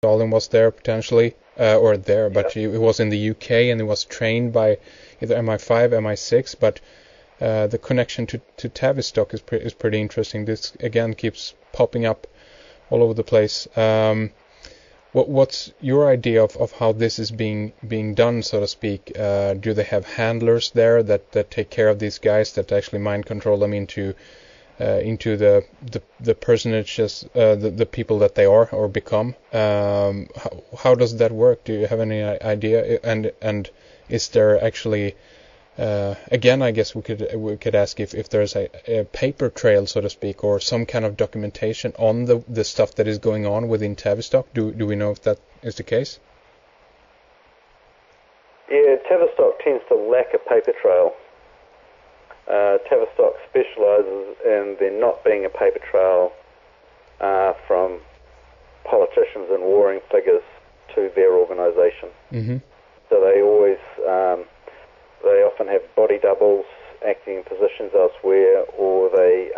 Stalin was there potentially, but he was in the UK and he was trained by either MI5, MI6, but the connection to Tavistock is pretty interesting. This again keeps popping up all over the place. What's your idea of how this is being done, so to speak? Do they have handlers there that take care of these guys, that actually mind control them into the personages, the people that they are or become? How does that work? Do you have any idea? And is there actually again, I guess we could ask if there's a paper trail, so to speak, or some kind of documentation on the stuff that is going on within Tavistock. Do we know if that is the case? Yeah, Tavistock tends to lack a paper trail. Tavistock specialises in there not being a paper trail from politicians and warring figures to their organisation. Mm-hmm. So they always they often have body doubles acting in positions elsewhere, or they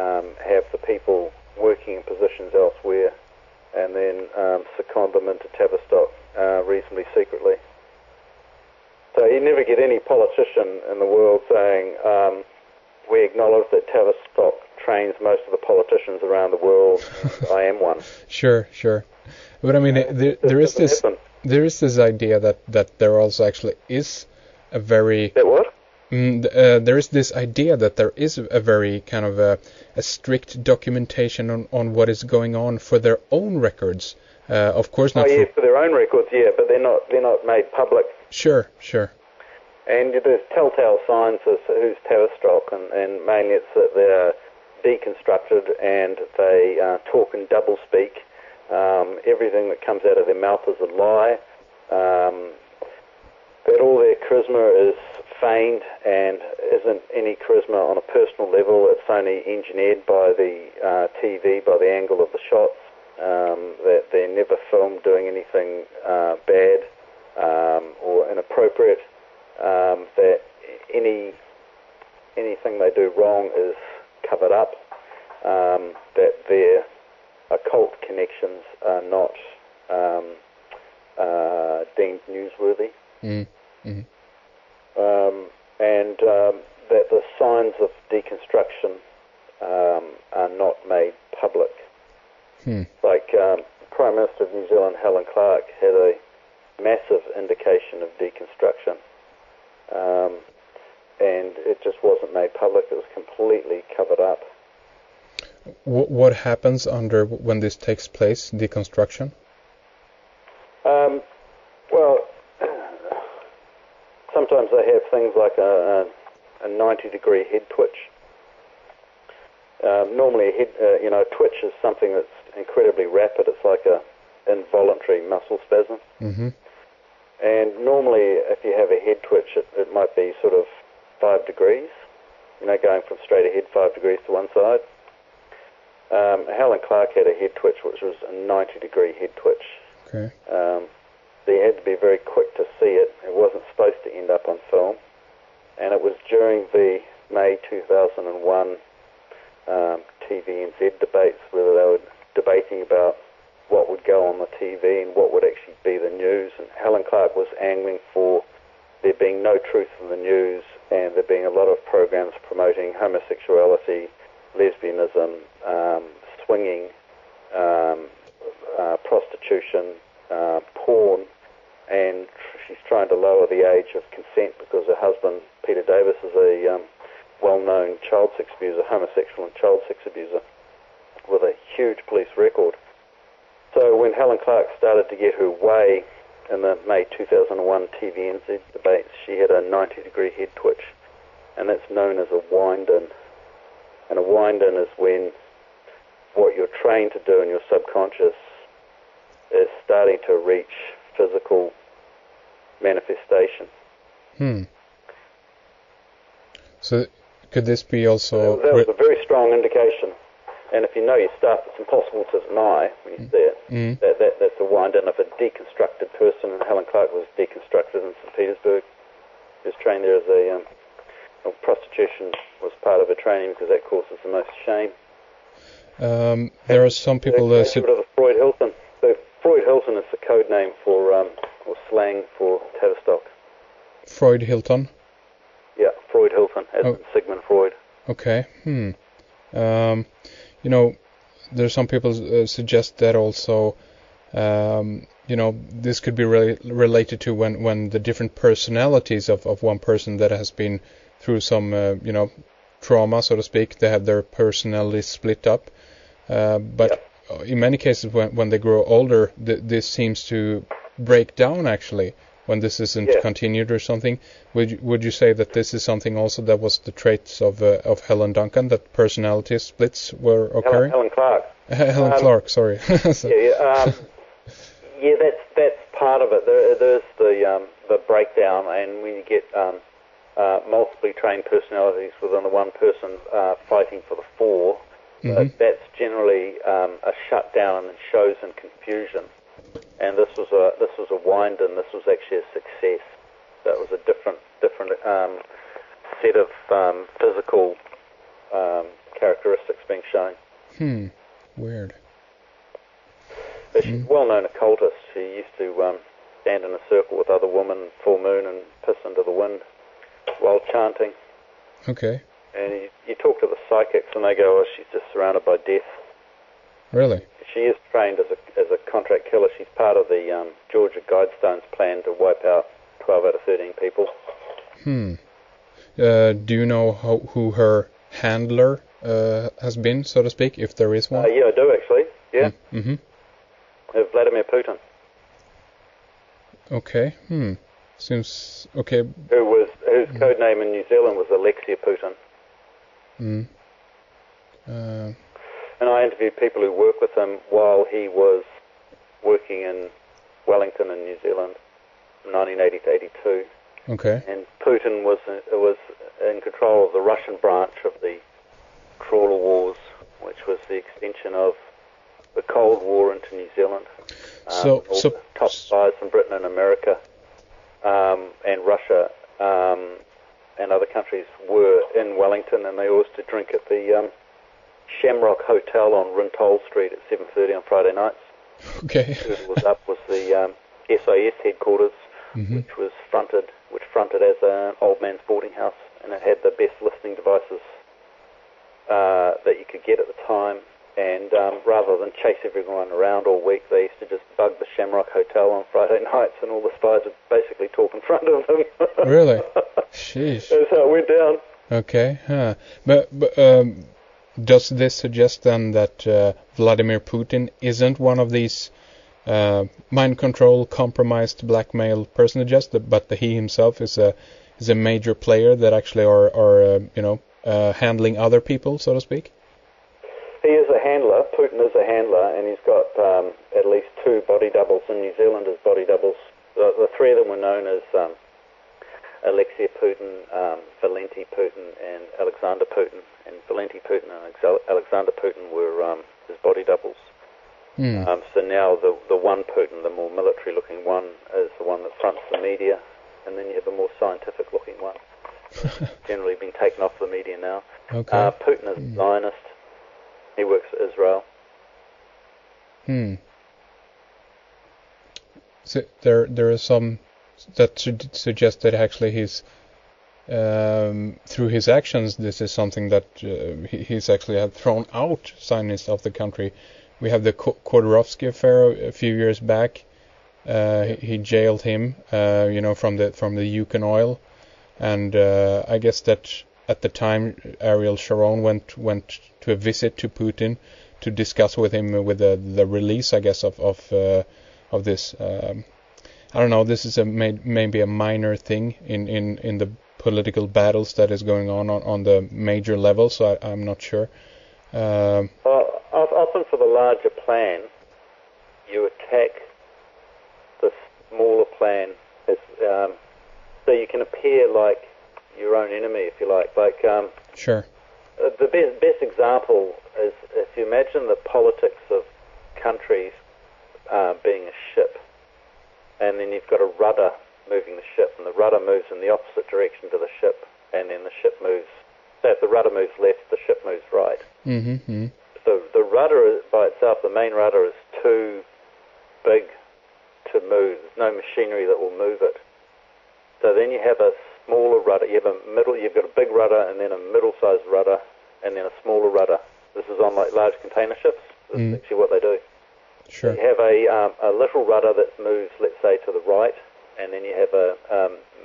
have the people working in positions elsewhere and then second them into Tavistock reasonably secretly. So you never get any politician in the world saying, we acknowledge that Tavistock trains most of the politicians around the world. I am one. Sure. But I mean, there is this idea that there also actually is a very... That what? There is this idea that there is a very kind of a strict documentation on what is going on for their own records. Of course not. For their own records, yeah, but they're not made public. Sure. And there's telltale signs as to who's Tavistock, and mainly it's that they're deconstructed and they talk in doublespeak. Everything that comes out of their mouth is a lie. That all their charisma is feigned and isn't any charisma on a personal level. It's only engineered by the TV, by the angle of the shots. That they're never filmed doing anything bad or inappropriate. That anything they do wrong is covered up. That their occult connections are not deemed newsworthy. Mm-hmm. And that the signs of deconstruction are not made public. Like Prime Minister of New Zealand, Helen Clark, had a massive indication of deconstruction, and it just wasn't made public. It was completely covered up. What happens when this takes place, deconstruction? Well, sometimes they have things like a 90-degree head twitch. Normally, a twitch is something that's incredibly rapid. It's like a involuntary muscle spasm. Mm-hmm. And normally, if you have a head twitch, it might be sort of 5 degrees, going from straight ahead 5 degrees to one side. Helen Clark had a head twitch, which was a 90-degree head twitch. Okay. So you had to be very quick to see it. It wasn't supposed to end up on film. And it was during the May 2001 TVNZ debates, where they were debating about what would go on the TV and what would actually be the news. And Helen Clark was angling for there being no truth in the news and there being a lot of programs promoting homosexuality, lesbianism, swinging, prostitution, porn, and she's trying to lower the age of consent because her husband, Peter Davis, is a well-known child sex abuser, homosexual and child sex abuser, with a huge police record. So when Helen Clark started to get her way in the May 2001 TVNZ debates, she had a 90-degree head twitch, and that's known as a wind-in. And a wind-in is when what you're trained to do in your subconscious is starting to reach physical manifestation. So could this be also... That was a very strong indication. And if you know your stuff, it's impossible to deny when you see it. That's a wind-in of a deconstructed person, and Helen Clark was deconstructed in St. Petersburg. She was trained there as prostitution was part of her training because that causes the most shame. There are some people... She would have Freud Hilton too. Freud Hilton is the code name for, or slang for Tavistock. Freud Hilton? Yeah, Freud Hilton, as in Sigmund Freud. Okay. You know, there's some people suggest that also, you know, this could be related to when the different personalities of one person that has been through some, you know, trauma, so to speak, they have their personalities split up. But in many cases, when they grow older, this seems to break down, actually, when this isn't continued or something. Would you say that this is something also that was the traits of Helen Duncan, that personality splits were occurring? Helen Clark. Helen Clark, sorry. So. Yeah, that's part of it. There's the breakdown, and when you get multiply trained personalities within the one person fighting for the four, that's generally a shutdown and shows in confusion. And this was a wind, and this was actually a success. That was a different set of physical characteristics being shown. Weird. But she's a well-known occultist. She used to stand in a circle with other women, full moon, and piss into the wind while chanting. Okay. And you talk to the psychics, and they go, "Oh, she's just surrounded by death." Really? She is trained as a contract killer. She's part of the Georgia Guidestones plan to wipe out 12 out of 13 people. Do you know who her handler has been, so to speak, if there is one? Yeah, I do actually. Yeah. Vladimir Putin. Okay. Seems okay. Whose code name in New Zealand was Alexia Putin. And I interviewed people who worked with him while he was working in Wellington in New Zealand, from 1980 to 82. Okay. And Putin was in control of the Russian branch of the Trawler Wars, which was the extension of the Cold War into New Zealand. So top spies from Britain and America and Russia and other countries were in Wellington, and they always used to drink at the Shamrock Hotel on Rintoul Street at 7:30 on Friday nights. Okay. Was up was the SIS headquarters, which fronted as an old man's boarding house, and it had the best listening devices that you could get at the time. And rather than chase everyone around all week, they used to just bug the Shamrock Hotel on Friday nights, and all the spies would basically talk in front of them. Really? Sheesh. That's how it went down. Okay. But does this suggest then that Vladimir Putin isn't one of these mind control, compromised, blackmail personages, but that he himself is a major player that actually are handling other people, so to speak? He is a handler. Putin is a handler, and he's got at least two body doubles in New Zealand as body doubles. The three of them were known as Alexia Putin, Valenti Putin, and Alexander Putin. And Valenti Putin and Alexander Putin were his body doubles. So now the one Putin, the more military-looking one, is the one that fronts the media, and then you have a more scientific-looking one. Generally been taken off the media now. Okay. Putin is a Zionist. He works for Israel. So there is some that suggest that actually he's through his actions, this is something that he's actually had thrown out Zionists of the country. We have the Khodorkovsky affair a few years back. He jailed him, from the Yukon oil, and I guess that at the time Ariel Sharon went to a visit to Putin to discuss with him with the release, I guess, of this. I don't know. This is maybe a minor thing in the political battles that is going on the major level. So I'm not sure. Often for the larger plan, you attack the smaller plan so you can appear like your own enemy, if you like. Sure. The best example is if you imagine the politics of countries being a ship, and then you've got a rudder moving the ship, and the rudder moves in the opposite direction to the ship, and then the ship moves. So if the rudder moves left, the ship moves right. Mm-hmm. So the rudder by itself, the main rudder, is two big to move. There's no machinery that will move it. So then you have a smaller rudder. You've got a big rudder and then a middle-sized rudder and then a smaller rudder. This is on like large container ships. This is actually what they do. Sure. So you have a little rudder that moves, let's say, to the right, and then you have a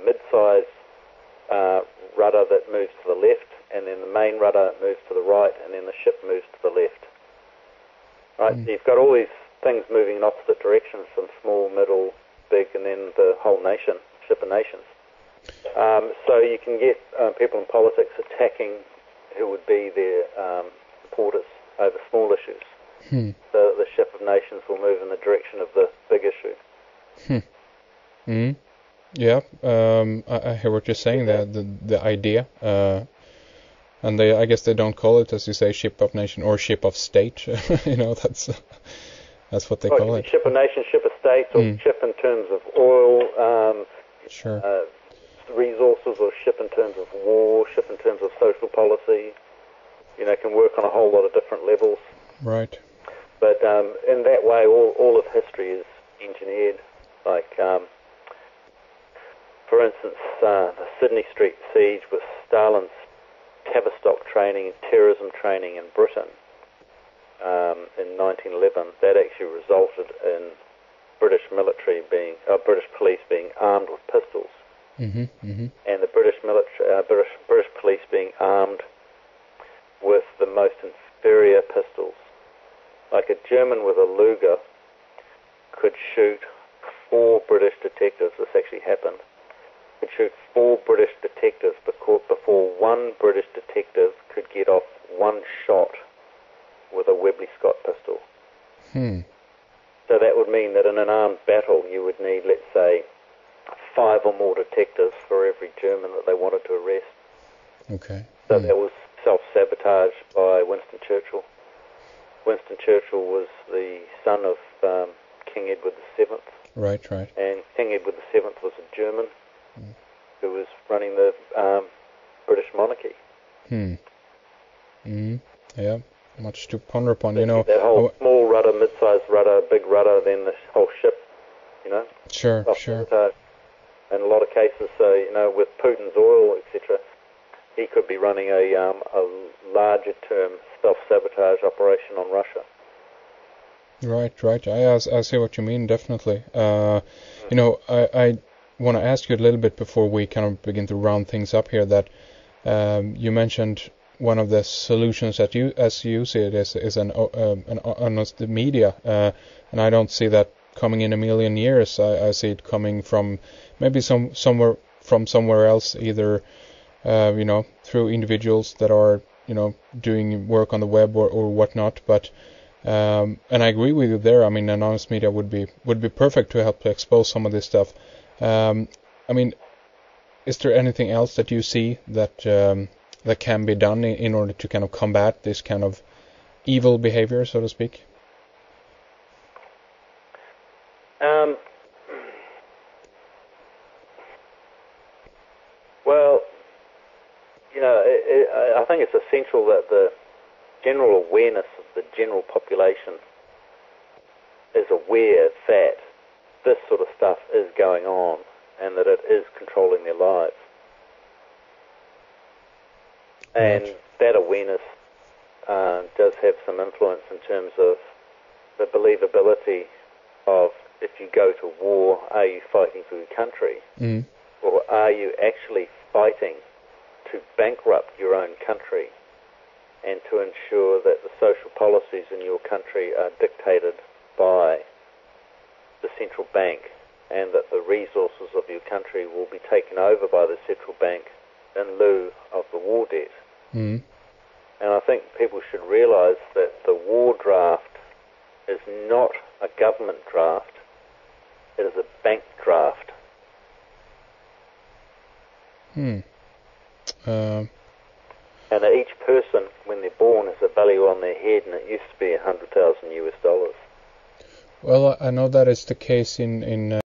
mid-sized rudder that moves to the left, and then the main rudder moves to the right, and then the ship moves to the left. Right, so you've got all these things moving in opposite directions, from small, middle, big, and then the whole nation, ship of nations. So you can get people in politics attacking who would be their supporters over small issues. So the ship of nations will move in the direction of the big issue. Yeah, I hear what you're saying there, the idea. And I guess they don't call it, as you say, ship of nation or ship of state. That's what they call it. Ship of nation, ship of state, or ship in terms of oil, resources, or ship in terms of war, ship in terms of social policy. Can work on a whole lot of different levels. Right. But in that way, all of history is engineered. Like, for instance, the Sydney Street siege was Stalin's Tavistock training and terrorism training in Britain in 1911. That actually resulted in British police being armed with pistols, and the British police being armed with the most inferior pistols. Like a German with a Luger could shoot 4 British detectives. This actually happened. Could shoot 4 British detectives before one British detective could get off one shot with a Webley Scott pistol. So that would mean that in an armed battle you would need, let's say, 5 or more detectives for every German that they wanted to arrest. Okay. So that was self-sabotage by Winston Churchill. Winston Churchill was the son of King Edward VII. Right. And King Edward VII was a German who was running the British monarchy. Yeah, much to ponder upon, That whole small rudder, mid-sized rudder, big rudder, then the whole ship, Sure. In a lot of cases, with Putin's oil, etc., he could be running a larger term self-sabotage operation on Russia. Right. I see what you mean, definitely. I want to ask you a little bit before we kind of begin to round things up here that you mentioned one of the solutions that you, as you see it, is an honest media, and I don't see that coming in a million years. I see it coming from maybe somewhere else, either through individuals that are doing work on the web or whatnot. But and I agree with you there. I mean, an honest media would be perfect to help to expose some of this stuff. I mean, is there anything else that you see that that can be done in order to kind of combat this kind of evil behavior, so to speak? Well, I think it's essential that the general awareness of the general population is aware that this sort of stuff is going on and that it is controlling their lives. And that awareness does have some influence in terms of the believability of, if you go to war, are you fighting for your country? Or are you actually fighting to bankrupt your own country and to ensure that the social policies in your country are dictated by the central bank and that the resources of your country will be taken over by the central bank in lieu of the war debt? And I think people should realize that the war draft is not a government draft, it is a bank draft. And that each person, when they're born, has a value on their head, and it used to be $100,000 US. Well, I know that is the case in